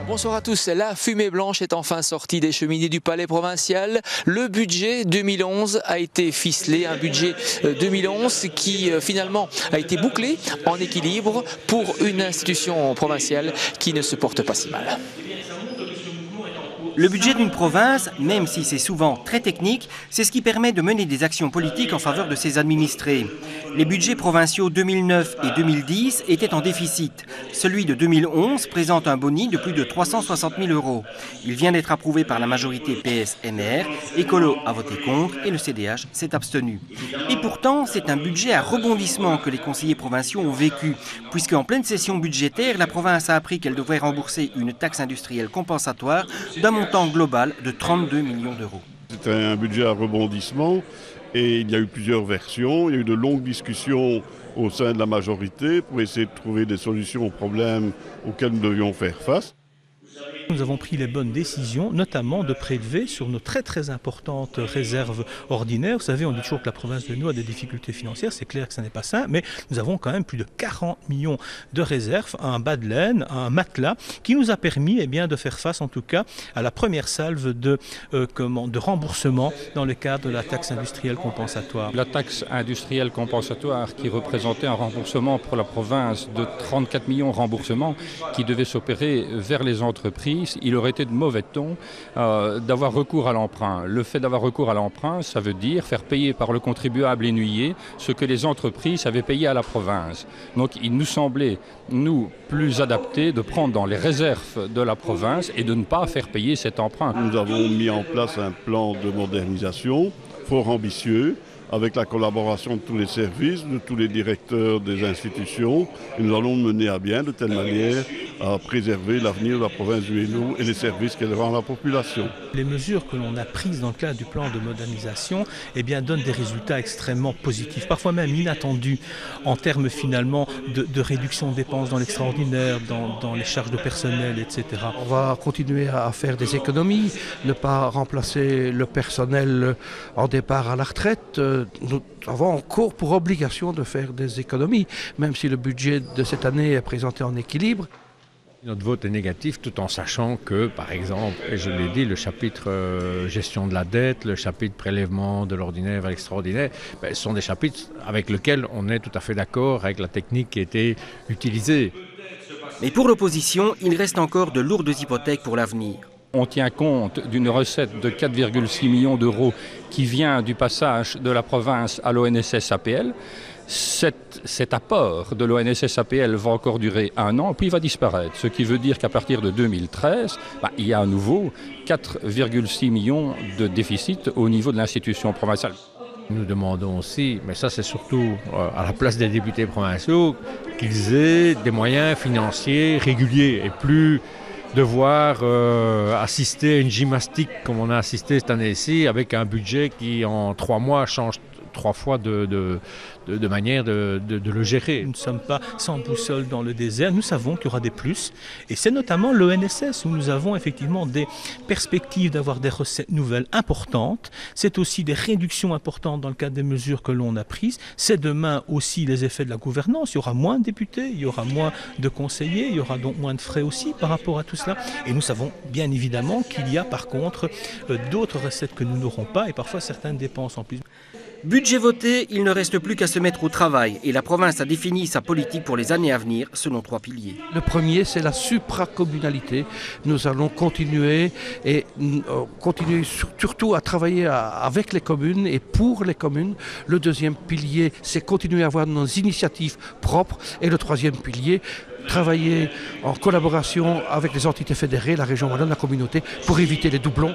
Bonsoir à tous, la fumée blanche est enfin sortie des cheminées du palais provincial. Le budget 2011 a été ficelé, un budget 2011 qui finalement a été bouclé en équilibre pour une institution provinciale qui ne se porte pas si mal. Le budget d'une province, même si c'est souvent très technique, c'est ce qui permet de mener des actions politiques en faveur de ses administrés. Les budgets provinciaux 2009 et 2010 étaient en déficit. Celui de 2011 présente un boni de plus de 360 000 €. Il vient d'être approuvé par la majorité PS-NR, Écolo a voté contre et le CDH s'est abstenu. Et pourtant, c'est un budget à rebondissement que les conseillers provinciaux ont vécu, puisque en pleine session budgétaire, la province a appris qu'elle devrait rembourser une taxe industrielle compensatoire d'un montant global de 32 millions d'euros. C'était un budget à rebondissement et il y a eu plusieurs versions. Il y a eu de longues discussions au sein de la majorité pour essayer de trouver des solutions aux problèmes auxquels nous devions faire face. Nous avons pris les bonnes décisions, notamment de prélever sur nos très importantes réserves ordinaires. Vous savez, on dit toujours que la province de nous a des difficultés financières, c'est clair que ce n'est pas ça, mais nous avons quand même plus de 40 millions de réserves, un bas de laine, un matelas, qui nous a permis de faire face en tout cas à la première salve de remboursement dans le cadre de la taxe industrielle compensatoire. La taxe industrielle compensatoire qui représentait un remboursement pour la province de 34 millions de remboursements qui devait s'opérer vers les entreprises. Il aurait été de mauvais ton d'avoir recours à l'emprunt. Le fait d'avoir recours à l'emprunt, ça veut dire faire payer par le contribuable ennuyé ce que les entreprises avaient payé à la province. Donc il nous semblait, nous, plus adapté de prendre dans les réserves de la province et de ne pas faire payer cet emprunt. Nous avons mis en place un plan de modernisation fort ambitieux, avec la collaboration de tous les services, de tous les directeurs des institutions. Et nous allons le mener à bien de telle manière à préserver l'avenir de la province du Hainaut et les services qu'elle rend à la population. Les mesures que l'on a prises dans le cadre du plan de modernisation donnent des résultats extrêmement positifs, parfois même inattendus en termes finalement de réduction de dépenses dans l'extraordinaire, dans les charges de personnel, etc. On va continuer à faire des économies, ne pas remplacer le personnel en départ à la retraite. Nous avons encore pour obligation de faire des économies, même si le budget de cette année est présenté en équilibre. Notre vote est négatif tout en sachant que, par exemple, et je l'ai dit, le chapitre gestion de la dette, le chapitre prélèvement de l'ordinaire vers l'extraordinaire, ce sont des chapitres avec lesquels on est tout à fait d'accord avec la technique qui a été utilisée. Mais pour l'opposition, il reste encore de lourdes hypothèques pour l'avenir. On tient compte d'une recette de 4,6 millions d'euros qui vient du passage de la province à l'ONSS-APL. Cet apport de l'ONSS-APL va encore durer 1 an, puis il va disparaître. Ce qui veut dire qu'à partir de 2013, il y a à nouveau 4,6 millions de déficit au niveau de l'institution provinciale. Nous demandons aussi, mais ça c'est surtout à la place des députés provinciaux, qu'ils aient des moyens financiers réguliers et plus devoir assister à une gymnastique comme on a assisté cette année-ci avec un budget qui en 3 mois change 3 fois de manière de le gérer. Nous ne sommes pas sans boussole dans le désert, nous savons qu'il y aura des plus et c'est notamment l'ONSS où nous avons effectivement des perspectives d'avoir des recettes nouvelles importantes. C'est aussi des réductions importantes dans le cadre des mesures que l'on a prises. C'est demain aussi les effets de la gouvernance. Il y aura moins de députés, il y aura moins de conseillers, il y aura donc moins de frais aussi par rapport à tout cela. Et nous savons bien évidemment qu'il y a par contre d'autres recettes que nous n'aurons pas et parfois certaines dépenses en plus. Budget voté, il ne reste plus qu'à se mettre au travail et la province a défini sa politique pour les années à venir selon 3 piliers. Le premier, c'est la supracommunalité. Nous allons continuer surtout à travailler avec les communes et pour les communes. Le deuxième pilier, c'est continuer à avoir nos initiatives propres. Et le troisième pilier, travailler en collaboration avec les entités fédérées, la région wallonne, la communauté, pour éviter les doublons.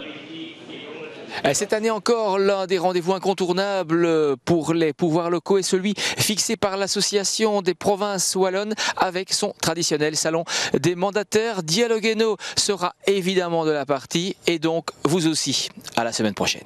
Cette année encore, l'un des rendez-vous incontournables pour les pouvoirs locaux est celui fixé par l'Association des provinces wallonnes avec son traditionnel salon des mandataires. Dialogue Hainaut sera évidemment de la partie et donc vous aussi. À la semaine prochaine.